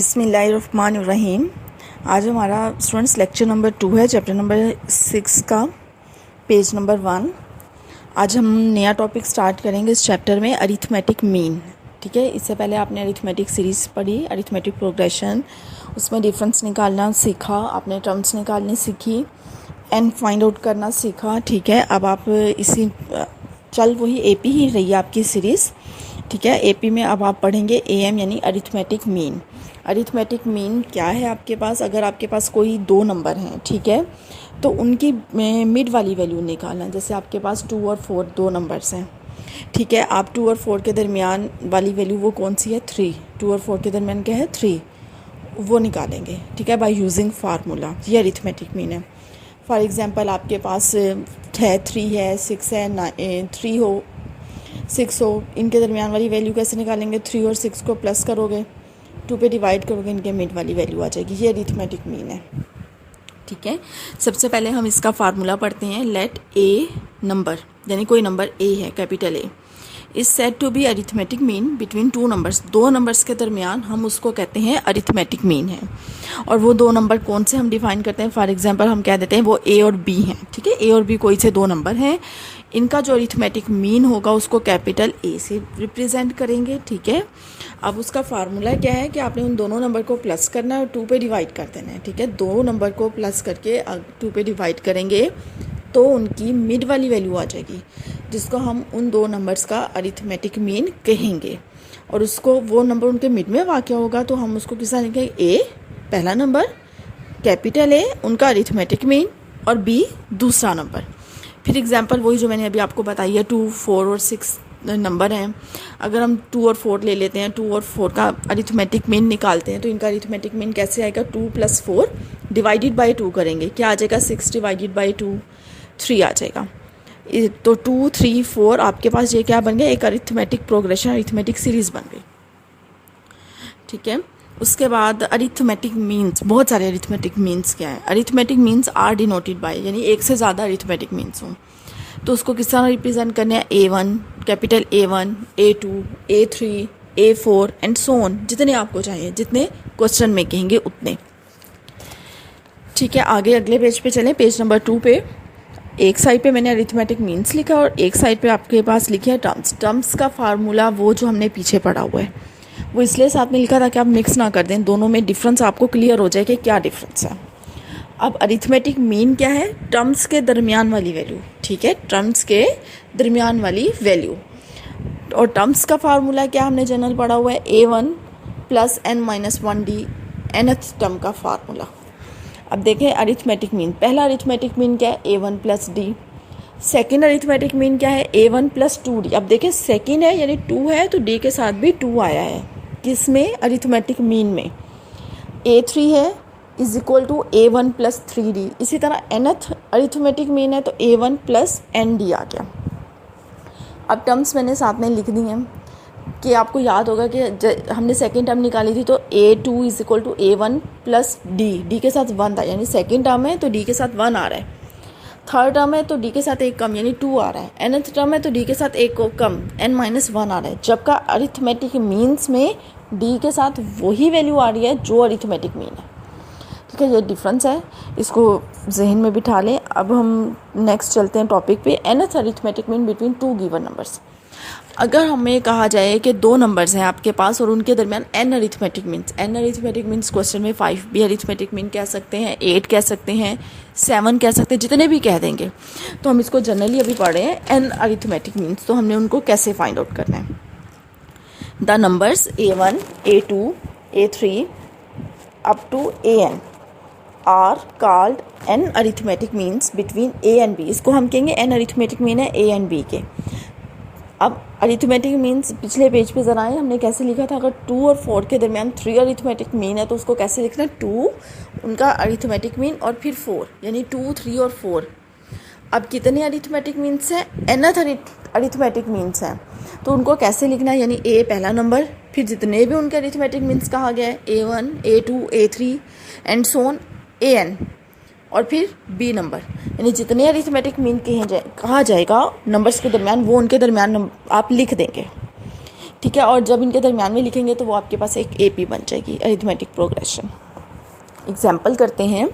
बिस्मिल्लाहिर्रहमानिर्रहीम। आज हमारा स्टूडेंट्स लेक्चर नंबर 2 है, चैप्टर नंबर 6 का पेज नंबर 1। आज हम नया टॉपिक स्टार्ट करेंगे इस चैप्टर में, अरिथमेटिक मीन। ठीक है, इससे पहले आपने अरिथमेटिक सीरीज़ पढ़ी, अरिथमेटिक प्रोग्रेशन, उसमें डिफरेंस निकालना सीखा, आपने टर्म्स निकालनी सीखी एंड फाइंड आउट करना सीखा। ठीक है, अब आप इसी चल वही एपी ही रही है आपकी सीरीज़। ठीक है, एपी में अब आप पढ़ेंगे एएम यानी अरिथमेटिक मीन। अरिथमेटिक मीन क्या है आपके पास? अगर आपके पास कोई दो नंबर हैं, ठीक है, तो उनकी मिड वाली वैल्यू निकालना। जैसे आपके पास 2 और 4 दो नंबर्स हैं, ठीक है, आप 2 और 4 के दरमियान वाली वैल्यू वो कौन सी है? 3। 2 और 4 के दरमियान क्या है? 3। वो निकालेंगे, ठीक है, बाय यूजिंग फार्मूला। ये अरिथमेटिक मीन है। फॉर एग्जांपल आपके पास है 3 है, 6 है, 3 हो, 6 हो, इनके दरमियान वाली वैल्यू कैसे निकालेंगे? 3 और 6 को प्लस करोगे, 2 पे डिवाइड करोगे, इनके मिड वाली वैल्यू आ जाएगी। ये अरिथमेटिक मीन है। ठीक है, सबसे पहले हम इसका फार्मूला पढ़ते हैं। लेट ए नंबर, यानी कोई नंबर ए है, capital A, is said to be arithmetic mean between two numbers. दो नंबर्स के दरमियान हम उसको कहते हैं अरिथमेटिक मीन है। और वो दो नंबर कौन से हम डिफाइन करते हैं? फॉर एग्जांपल हम कह देते हैं वो ए और बी हैं। ठीक है, ए और बी कोई से दो नंबर हैं, इनका जो अरिथमेटिक मीन होगा उसको कैपिटल ए से रिप्रेजेंट करेंगे। ठीक है, अब उसका फार्मूला क्या है कि आपने उन दोनों नंबर को प्लस करना है और 2 पे डिवाइड कर देना है। ठीक है, दो नंबर को प्लस करके 2 पे डिवाइड करेंगे तो उनकी मिड वाली वैल्यू आ जाएगी, जिसको हम उन दो नंबर्स का अरिथमेटिक मीन कहेंगे। और उसको वो नंबर उनके मिड में वाक़या होगा तो हम उसको किस तरह लिखेंगे? ए पहला नंबर, कैपिटल ए उनका अरिथमेटिक मीन, और बी दूसरा नंबर। फिर एग्जांपल वही जो मैंने अभी आपको बताई है, 2, 4 और 6 नंबर हैं। अगर हम 2 और 4 ले लेते हैं, 2 और 4 का अरिथमेटिक मीन निकालते हैं तो इनका अरिथमेटिक मीन कैसे आएगा? 2 + 4 डिवाइडेड बाई 2 करेंगे, क्या आ जाएगा? 6 डिवाइडेड बाई 2, 3 आ जाएगा। तो 2, 3, 4 आपके पास ये क्या बन गया? एक अरिथमेटिक प्रोग्रेशन, अरिथमेटिक सीरीज बन गई। ठीक है, उसके बाद अरिथमेटिक मीन्स, बहुत सारे अरिथमेटिक मीन्स क्या है? Arithmetic means are denoted by, यानी एक से ज़्यादा अरिथमेटिक मीन्स हों तो उसको किस तरह रिप्रेजेंट करने हैं? A1, capital A1, A2, A3, A4 and so on, जितने आपको चाहिए, जितने क्वेश्चन में कहेंगे उतने। ठीक है, आगे अगले पेज पे चलें, पेज नंबर 2 पे। एक साइड पे मैंने अरिथमेटिक मीन्स लिखा और एक साइड पे आपके पास लिखे है टर्म्स। टर्म्स का फार्मूला वो जो हमने पीछे पढ़ा हुआ है, वो इसलिए साथ में लिखा था कि आप मिक्स ना कर दें, दोनों में डिफरेंस आपको क्लियर हो जाए कि क्या डिफरेंस है। अब अरिथमेटिक मीन क्या है? टर्म्स के दरमियान वाली वैल्यू। ठीक है, टर्म्स के दरमियान वाली वैल्यू। और टर्म्स का फार्मूला क्या हमने जनरल पढ़ा हुआ है? A1 + n-1d, nth टर्म का फार्मूला। अब देखें अरिथमेटिक मीन, पहला अरिथमेटिक मीन क्या है? A1 + d। Second arithmetic mean क्या है? A1 + 2d। अब देखें सेकेंड है यानी 2 है तो d के साथ भी 2 आया है, किसमें? अरिथमेटिक मीन में। A3 है is equal to A1 + 3d। इसी तरह nth अरिथमेटिक मीन है तो A1 + nd आ गया। अब टर्म्स मैंने साथ में लिख दी हैं कि आपको याद होगा कि हमने सेकेंड टर्म निकाली थी तो A2 is equal to A1 + d के साथ 1 था, यानी सेकेंड टर्म है तो d के साथ 1 आ रहा है। थर्ड टर्म है तो d के साथ एक कम यानी 2 आ रहा है। nth टर्म है तो d के साथ एक को कम n-1 आ रहा है, जबकि अरिथमेटिक मीन्स में d के साथ वही वैल्यू आ रही है जो अरिथमेटिक मीन है। ठीक है, ये डिफरेंस है, इसको जहन में बिठा लें। अब हम नेक्स्ट चलते हैं टॉपिक पे, nth arithmetic mean between to given numbers. अगर हमें कहा जाए कि दो नंबर्स हैं आपके पास और उनके दरमियान n arithmetic means, n arithmetic means question में 5 भी अरिथमेटिक मीन कह सकते हैं, 8 कह सकते हैं, 7 कह सकते हैं, जितने भी कह देंगे। तो हम इसको जनरली अभी पढ़े हैं n अरिथमेटिक मीन्स, तो हमने उनको कैसे फाइंड आउट करना है? The numbers A1, A2, A3 up to AN are called n arithmetic means between A and B। इसको हम कहेंगे n अरिथमेटिक मीन है A एंड B के। अब अरिथमेटिक मीन्स पिछले पेज पे जरा आए, हमने कैसे लिखा था? अगर 2 और 4 के दरमियान 3 अरिथमेटिक मीन है तो उसको कैसे लिखना है? 2 उनका अरिथमेटिक मीन और फिर 4, यानी 2, 3 और 4। अब कितने अरिथमेटिक मीन्स हैं? nth अरिथमेटिक मीन्स हैं, तो उनको कैसे लिखना है? यानी A पहला नंबर, फिर जितने भी उनके अरिथमेटिक मीन्स कहा गया है, A1, A2, A3 and so on AN, और फिर B नंबर, यानी जितने अरिथमेटिक मीन कहा जाएगा नंबर्स के दरमियान, वो उनके दरमियान आप लिख देंगे ठीक है, और जब इनके दरमियान में लिखेंगे तो वो आपके पास एक AP बन जाएगी, अरिथमेटिक प्रोग्रेशन। एग्जाम्पल करते हैं,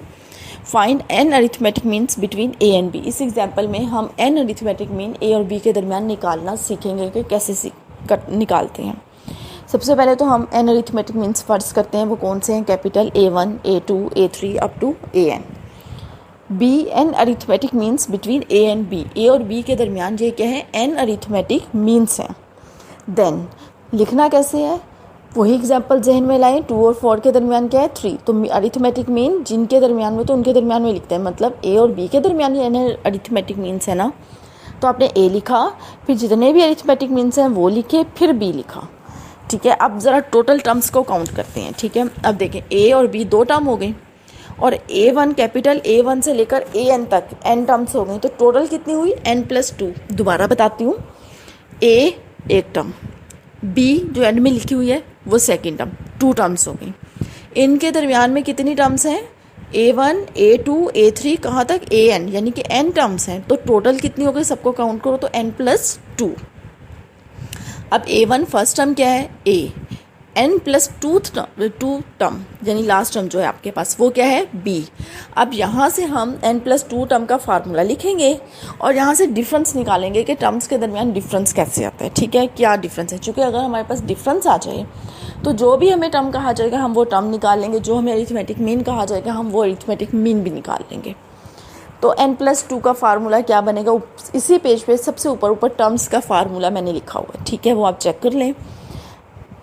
find an arithmetic means between A and B। इस एग्जाम्पल में हम एन अरिथमेटिक मीन A और B के दरमियान निकालना सीखेंगे कि कैसे निकालते हैं। सबसे पहले तो हम एन अरिथमेटिक मीन्स फर्स्ट करते हैं, वो कौन से हैं, capital A1, A2, A3 up to AN। B an arithmetic means between A and B, A और B के दरमियान ये क्या है, एन अरिथमेटिक मीन्स हैं। देन लिखना कैसे है, वही एग्जाम्पल जहन में लाएं, 2 और 4 के दरमियान क्या है, 3। तो अरिथमेटिक मीन जिनके दरमियान में, तो उनके दरमियान में लिखते हैं, मतलब A और B के दरमियान ये अरिथमेटिक मीन्स है ना, तो आपने A लिखा, फिर जितने भी अरिथमेटिक मीन्स हैं वो लिखे, फिर B लिखा। ठीक है, अब ज़रा टोटल टर्म्स को काउंट करते हैं। ठीक है, अब देखें A और B 2 टर्म हो गई, और A1 कैपिटल A1 से लेकर AN तक n टर्म्स हो गई, तो टोटल कितनी हुई, n+2। दोबारा बताती हूँ, A एक टर्म, B जो एंड में लिखी हुई है वो सेकेंड टर्म, 2 टर्म्स हो गई। इनके दरमियान में कितनी टर्म्स हैं, A1, A2, A3 कहाँ तक, AN, यानी कि n टर्म्स हैं। तो टोटल कितनी हो गई, सबको काउंट करो तो n+2। अब A1 फर्स्ट टर्म क्या है, A, n+2 टर्म यानी लास्ट टर्म जो है आपके पास वो क्या है, B। अब यहाँ से हम n+2 टर्म का फार्मूला लिखेंगे और यहाँ से डिफरेंस निकालेंगे कि टर्म्स के दरमियान डिफरेंस कैसे आता है। ठीक है, क्या डिफरेंस है, क्योंकि अगर हमारे पास डिफरेंस आ जाए तो जो भी हमें टर्म कहा जाएगा हम वो टर्म निकाल लेंगे, जो हमें अरिथमेटिक मीन कहा जाएगा हम वो अरिथमेटिक मीन भी निकाल लेंगे। तो n+2 का फार्मूला क्या बनेगा, इसी पेज पे सबसे ऊपर टर्म्स का फार्मूला मैंने लिखा हुआ है। ठीक है, वो आप चेक कर लें।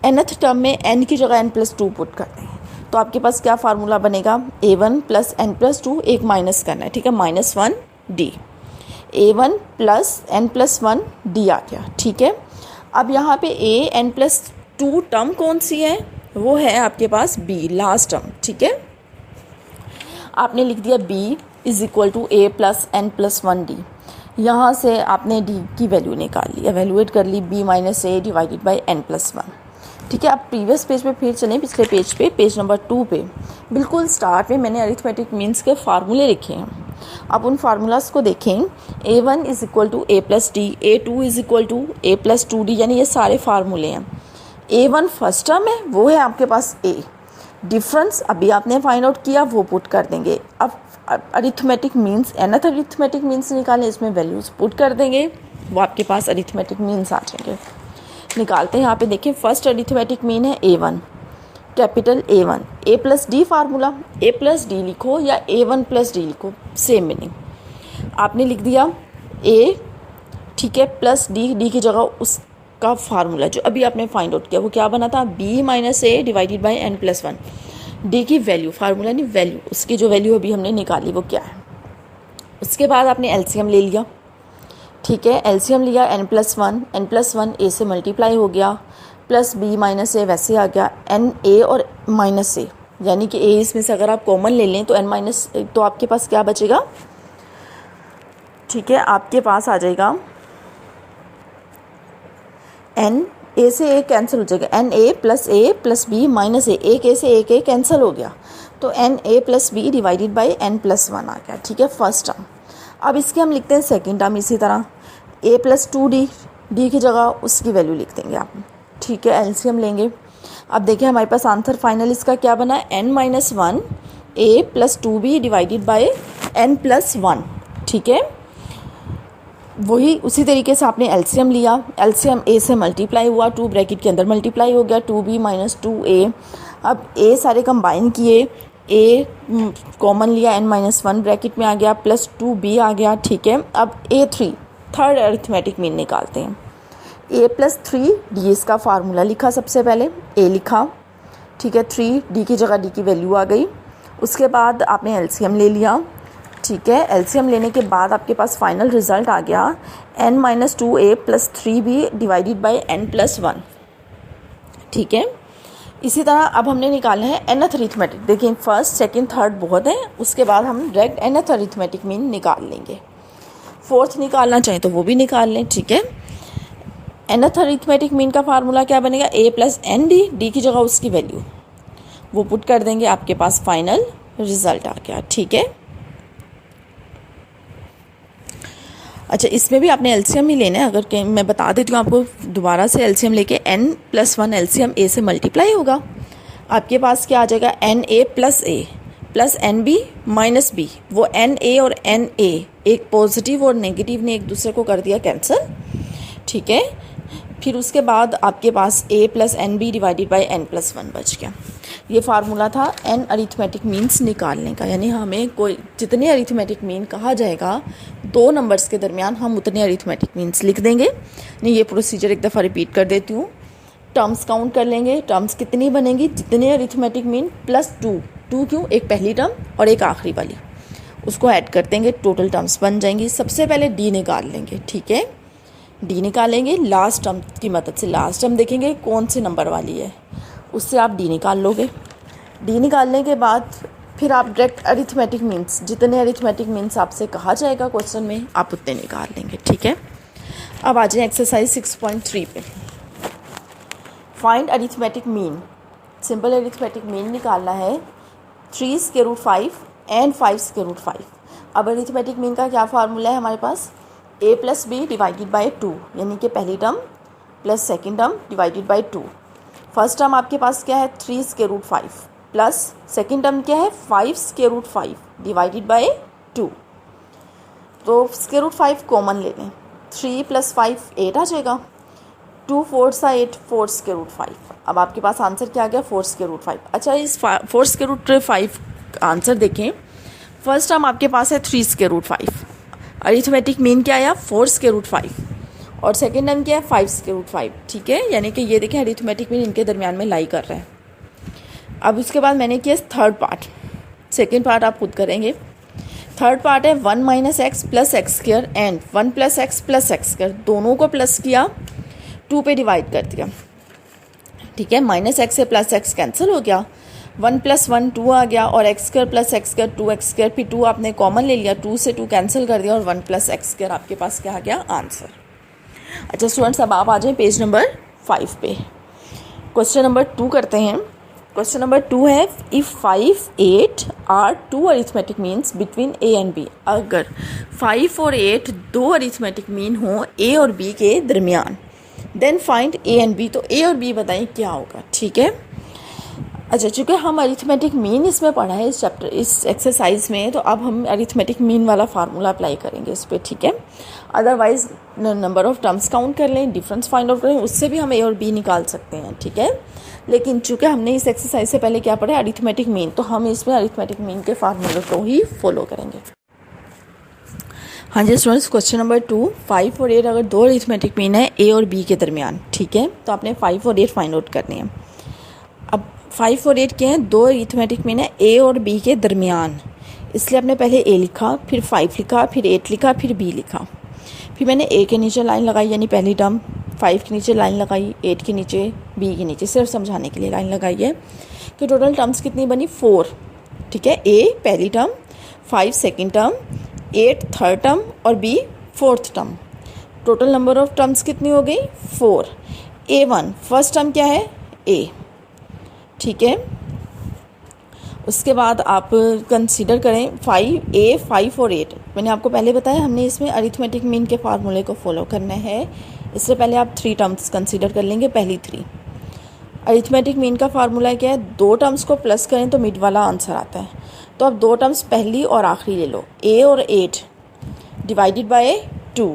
nth टर्म में n की जगह n+2 पुट करते हैं, तो आपके पास क्या फार्मूला बनेगा, A1 + n+2, एक माइनस करना है। ठीक है, -1D, A1 + n+1 D आ गया। ठीक है, अब यहाँ पे A n+2 टर्म कौन सी है, वो है आपके पास B, लास्ट टर्म। ठीक है, आपने लिख दिया B = A + n+1D। यहाँ से आपने D की वैल्यू निकाल ली, एवेल्यूएट कर ली, B - A / n+1। ठीक है, अब प्रीवियस पेज पे फिर चलें, पिछले पेज पे, पेज नंबर 2 पे बिल्कुल स्टार्ट में मैंने अरिथमेटिक मीन्स के फार्मूले लिखे हैं। अब उन फार्मूलाज को देखें, A1 = A + D, A2 = A + 2D, यानी ये सारे फार्मूले हैं। A1 फर्स्ट टर्म है, वो है आपके पास A। डिफरेंस अभी आपने फाइंड आउट किया, वो पुट कर देंगे। अब arithmetic means, nth arithmetic means निकालें, इसमें वैल्यूज पुट कर देंगे, वो आपके पास अरिथमेटिक मीन्स आ जाएंगे। निकालते हैं, यहाँ पे देखें, फर्स्ट अरिथमेटिक मीन है A1, capital A1, A + D formula, A + D लिखो या A1 + D लिखो, सेम मीनिंग। आपने लिख दिया A, ठीक है, प्लस D की जगह उसका फार्मूला जो अभी आपने फाइंड आउट किया वो क्या बना था, B - A / n+1। D की वैल्यू, फार्मूला नहीं वैल्यू, उसकी जो वैल्यू अभी हमने निकाली वो क्या है। उसके बाद आपने एलसीएम ले लिया। ठीक है, एलसीएम लिया, n+1 A से मल्टीप्लाई हो गया, प्लस B - A वैसे आ गया, n A और -A, यानी कि A इसमें से अगर आप कॉमन ले लें तो n- तो आपके पास क्या बचेगा। ठीक है, आपके पास आ जाएगा n A से A कैंसिल हो जाएगा, NA + A + B - A, एक A से एक A कैंसिल हो गया, तो NA + B / n+1 आ गया। ठीक है, फर्स्ट टर्म। अब इसके हम लिखते हैं सेकेंड टर्म, इसी तरह A + 2D, D की जगह उसकी वैल्यू लिख देंगे आप। ठीक है, एलसीएम लेंगे। अब देखिए हमारे पास आंसर फाइनल इसका क्या बना, n-1 A + 2B / n+1। ठीक है, वही उसी तरीके से आपने एलसीएम लिया, एलसीएम A से मल्टीप्लाई हुआ, 2 ब्रैकेट के अंदर मल्टीप्लाई हो गया, 2B - 2A। अब A सारे कंबाइन किए, A कॉमन लिया, n-1 ब्रैकेट में आ गया, प्लस 2B आ गया। ठीक है, अब A3 थर्ड अरिथमेटिक मीन निकालते हैं। A + 3D इसका फार्मूला लिखा, सबसे पहले A लिखा। ठीक है, 3D की जगह D की वैल्यू आ गई। उसके बाद आपने एलसीएम ले लिया। ठीक है, एलसीएम लेने के बाद आपके पास फाइनल रिजल्ट आ गया n - 2A + 3B / n+1। ठीक है, इसी तरह अब हमने निकालना है nth अरिथमेटिक। देखिए फर्स्ट सेकंड थर्ड बहुत है, उसके बाद हम डायरेक्ट nth अरिथमेटिक मीन निकाल लेंगे। फोर्थ निकालना चाहें तो वो भी निकाल लें। ठीक है, nth अरिथमेटिक मीन का फार्मूला क्या बनेगा, A + ND, D की जगह उसकी वैल्यू वो पुट कर देंगे, आपके पास फाइनल रिजल्ट आ गया। ठीक है, अच्छा, इसमें भी आपने एलसीएम ही लेना है। अगर मैं बता देती हूँ आपको दोबारा से, एलसीएम लेके n+1 एलसीएम a से मल्टीप्लाई होगा। आपके पास क्या आ जाएगा, NA plus NB minus B। वो NA और NA एक पॉजिटिव और नेगेटिव ने एक दूसरे को कर दिया कैंसिल, ठीक है। फिर उसके बाद आपके पास a plus NB divided by n+1 बच गया। ये फार्मूला था n अरिथमेटिक मीन्स निकालने का, यानी हमें कोई जितने अरिथमेटिक मीन कहा जाएगा दो नंबर्स के दरमियान हम उतने अरिथमेटिक मीन्स लिख देंगे। नहीं, ये प्रोसीजर एक दफ़ा रिपीट कर देती हूँ। टर्म्स काउंट कर लेंगे, टर्म्स कितनी बनेंगी, जितने अरिथमेटिक मीन प्लस 2 क्यों, एक पहली टर्म और एक आखिरी वाली, उसको ऐड कर देंगे, टोटल टर्म्स बन जाएंगी। सबसे पहले डी निकाल लेंगे, ठीक है। डी निकालेंगे लास्ट टर्म की मदद से। लास्ट टर्म देखेंगे कौन से नंबर वाली है, उससे आप डी निकाल लोगे। डी निकालने के बाद फिर आप डायरेक्ट अरिथमेटिक मीन्स, जितने अरिथमेटिक मीन्स आपसे कहा जाएगा क्वेश्चन में, आप उतने निकाल लेंगे, ठीक है। अब आ जाए एक्सरसाइज 6.3 पे। Find arithmetic mean. Simple arithmetic mean निकालना है 3√5 एंड 5√5। अब अरिथमेटिक मीन का क्या फार्मूला है हमारे पास, a plus B divided by 2, यानी कि पहली term plus second term divided by 2। First term आपके पास क्या है 3√5 प्लस सेकेंड टर्म क्या है 5√5 डिवाइडेड बाई 2। तो √5 कॉमन ले लें, 3 + 5 8 आ जाएगा, 2 4 8 4√5। अब आपके पास आंसर क्या आ गया 4√5। अच्छा, इस 4√5 आंसर देखें। फर्स्ट टर्म आपके पास है 3√5, अरिथमेटिक मीन क्या आया 4√5, और सेकेंड टर्म क्या है 5√5, ठीक है। यानी कि ये देखें अरिथमेटिक मीन इनके दरमियान में लाई कर रहा है। अब उसके बाद मैंने किया थर्ड पार्ट, सेकेंड पार्ट आप खुद करेंगे। थर्ड पार्ट है 1 - x + x² and 1 + x + x², दोनों को प्लस किया, 2 पे डिवाइड कर दिया, ठीक है। -x से +x कैंसिल हो गया, 1 + 1 2 आ गया, और x² + x², 2x², फिर 2 आपने कॉमन ले लिया, 2 से 2 कैंसिल कर दिया, और 1 + x² आपके पास क्या आ गया आंसर। अच्छा स्टूडेंट्स, अब आप आ जाएं पेज नंबर 5 पे। क्वेश्चन नंबर 2 करते हैं। क्वेश्चन नंबर 2 है, if 5 8 are 2 arithmetic means between a and b। अगर 5 और 8 दो अरिथमेटिक मीन हो a और b के दरमियान, then find a and b। तो a और b बताएं क्या होगा, ठीक है। अच्छा, चूँकि हम अरिथमेटिक मीन इसमें पढ़ा है इस चैप्टर, इस एक्सरसाइज में, तो अब हम अरिथमेटिक मीन वाला फार्मूला अप्लाई करेंगे इस पर, ठीक है। Otherwise number of terms count कर लें, डिफरेंस फाइंड आउट करें, उससे भी हम a और b निकाल सकते हैं, ठीक है। लेकिन चूँकि हमने इस एक्सरसाइज से पहले क्या पढ़ा, अरिथमेटिक मीन, तो हम इसमें अरिथमेटिक मीन के फार्मूले को ही फॉलो करेंगे। हाँ जी स्टूडेंट्स, क्वेश्चन नंबर 2, 5 और 8 अगर दो अरिथमेटिक मीन है a और b के दरमियान, ठीक है, तो आपने 5 और 8 फाइंड आउट करनी है। अब 5 और 8 क्या है, दो अरिथमेटिक मीन है a और b के दरमियान, इसलिए आपने पहले a लिखा, फिर 5 लिखा, फिर 8 लिखा, फिर b लिखा। फिर मैंने a के नीचे लाइन लगाई, यानी पहली टर्म, 5 के नीचे लाइन लगाई, 8 के नीचे, b के नीचे, सिर्फ समझाने के लिए लाइन लगाई है कि टोटल टर्म्स कितनी बनी 4, ठीक है। a पहली term, 5 second term, 8 third term, और b fourth term. Total number of terms कितनी हो गई 4। a1 फर्स्ट टर्म क्या है a, ठीक है। उसके बाद आप कंसीडर करें 5a 5 और 8। मैंने आपको पहले बताया हमने इसमें अरिथमेटिक मीन के फार्मूले को फॉलो करना है, इससे पहले आप 3 टर्म्स कंसीडर कर लेंगे, पहली 3। अरिथमेटिक मीन का फार्मूला क्या है, दो टर्म्स को प्लस करें तो मिड वाला आंसर आता है। तो अब दो टर्म्स पहली और आखिरी ले लो, a और 8 divided by 2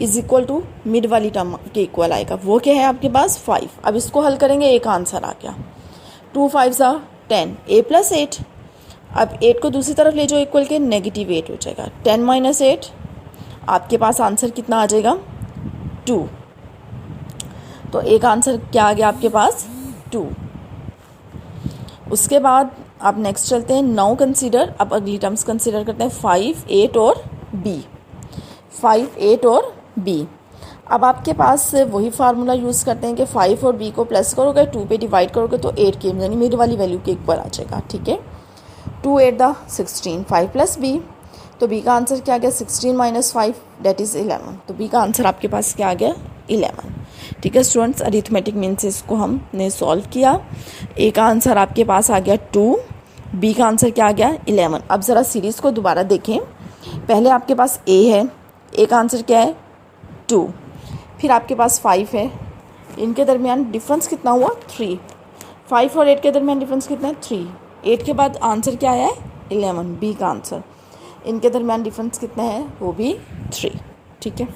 is equal to mid वाली टर्म के इक्वल आएगा, वो क्या है आपके पास 5। अब इसको हल करेंगे, एक आंसर आ गया, 2 5 10, a + 8। अब 8 को दूसरी तरफ ले जाओ, इक्वल के -8 हो जाएगा, 10 - 8 आपके पास आंसर कितना आ जाएगा 2। तो एक आंसर क्या आ गया आपके पास 2। उसके बाद आप नेक्स्ट चलते हैं 9 कंसीडर। अब अगली टर्म्स कंसीडर करते हैं 5 8 और b, 5 8 और b। अब आपके पास वही फार्मूला यूज़ करते हैं कि 5 और b को प्लस करोगे, 2 पे डिवाइड करोगे तो 8 के यानी मिड वाली वैल्यू के इक्वल आ जाएगा, ठीक है। 2 8 16, 5 + b, तो b का आंसर क्या आ गया 16 - 5 दैट इज़ 11। तो b का आंसर आपके पास क्या आ गया 11, ठीक है। स्टूडेंट्स, अरिथमेटिक मीन से इसको हमने सॉल्व किया। a का आंसर आपके पास आ गया 2, b का आंसर क्या आ गया 11। अब ज़रा सीरीज़ को दोबारा देखें, पहले आपके पास a है, एक आंसर क्या है 2। फिर आपके पास 5 है, इनके दरमियान डिफरेंस कितना हुआ 3। 5 और 8 के दरमियान डिफरेंस कितना है 3। 8 के बाद आंसर क्या आया है 11, बी का आंसर। इनके दरमियान डिफरेंस कितना है वो भी 3। ठीक है।